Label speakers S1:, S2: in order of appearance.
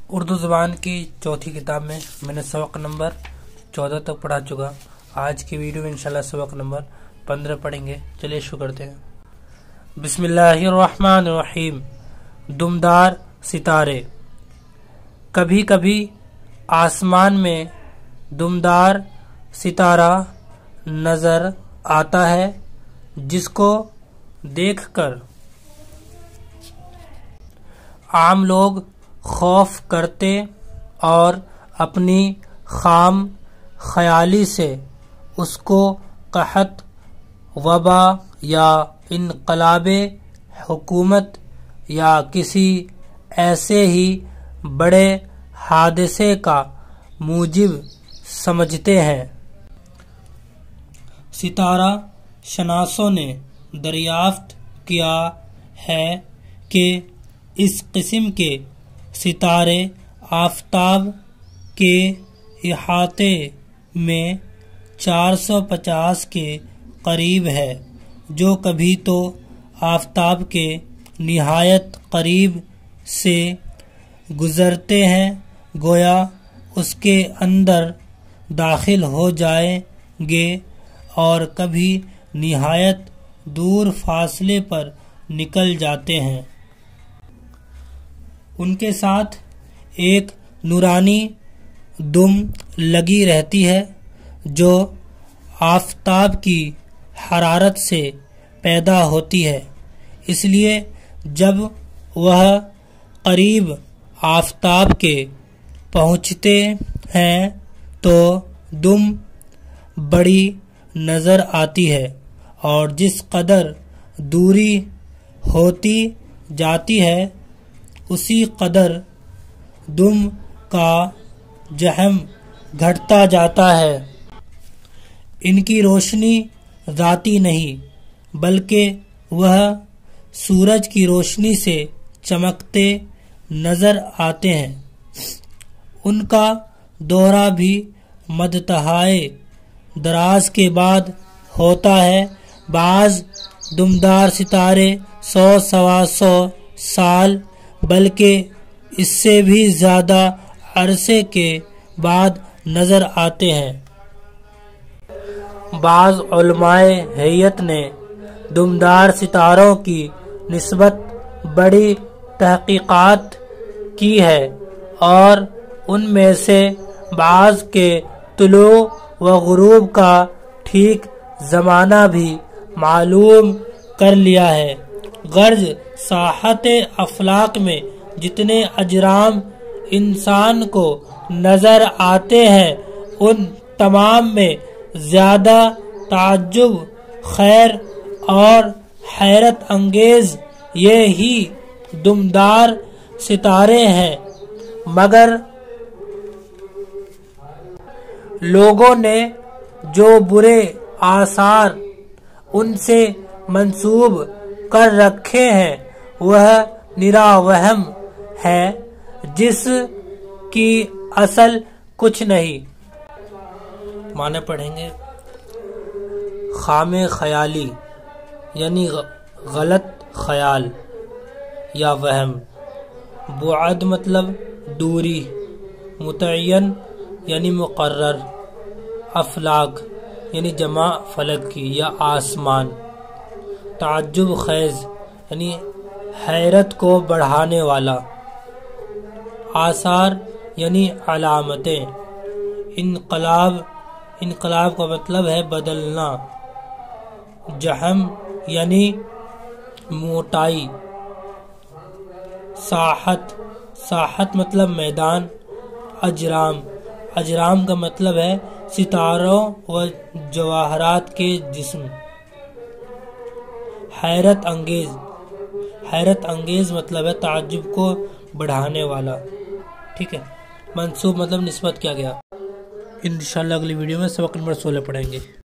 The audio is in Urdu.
S1: اردو زبان کی چوتھی کتاب میں میں نے سبق نمبر 14 تک پڑھا چکا. آج کی ویڈیو میں انشاءاللہ سبق نمبر 15 پڑھیں گے. چلیے شروع کرتے ہیں. بسم اللہ الرحمن الرحیم. دمدار ستارے. کبھی کبھی آسمان میں دمدار ستارہ نظر آتا ہے جس کو دیکھ کر عام لوگ خوف کرتے اور اپنی خام خیالی سے اس کو قحط، وبا یا انقلاب حکومت یا کسی ایسے ہی بڑے حادثے کا موجب سمجھتے ہیں. ستارہ شناسوں نے دریافت کیا ہے کہ اس قسم کے ستارے آفتاب کے احاطے میں 450 کے قریب ہے، جو کبھی تو آفتاب کے نہایت قریب سے گزرتے ہیں گویا اس کے اندر داخل ہو جائیں گے، اور کبھی نہایت دور فاصلے پر نکل جاتے ہیں. ان کے ساتھ ایک نورانی دم لگی رہتی ہے جو آفتاب کی حرارت سے پیدا ہوتی ہے، اس لیے جب وہ قریب آفتاب کے پہنچتے ہیں تو دم بڑی نظر آتی ہے، اور جس قدر دوری ہوتی جاتی ہے اسی قدر دم کا جحم گھٹتا جاتا ہے. ان کی روشنی ذاتی نہیں بلکہ وہ سورج کی روشنی سے چمکتے نظر آتے ہیں. ان کا دورہ بھی مدتہائے دراز کے بعد ہوتا ہے. بعض دمدار ستارے 100-125 سال بلکہ اس سے بھی زیادہ عرصے کے بعد نظر آتے ہیں. بعض علماء ہیئت نے دمدار ستاروں کی نسبت بڑی تحقیقات کی ہے اور ان میں سے بعض کے طلوع و غروب کا ٹھیک زمانہ بھی معلوم کر لیا ہے. غرض ساحت افلاک میں جتنے اجرام انسان کو نظر آتے ہیں ان تمام میں زیادہ تعجب خیر اور حیرت انگیز یہی دمدار ستارے ہیں، مگر لوگوں نے جو برے آثار ان سے منسوب کر رکھے ہیں وہ نرا وہم ہے جس کی اصل کچھ نہیں. معنی پڑھیں گے. خام خیالی یعنی غلط خیال یا وہم. بعد مطلب دوری. متعین یعنی مقرر. افلاک یعنی جمع فلک کی یا آسمان. تعجب خیز یعنی حیرت کو بڑھانے والا. آثار یعنی علامتیں. انقلاب کا مطلب ہے بدلنا. جہم یعنی موٹائی. ساحت مطلب میدان. اجرام کا مطلب ہے ستاروں و جواہرات کے جسم. حیرت انگیز مطلب ہے تعجب کو بڑھانے والا. ٹھیک ہے. منسوب مطلب نسبت کیا گیا. انشاءاللہ اگلی ویڈیو میں سبق نمبر 16 پڑھیں گے.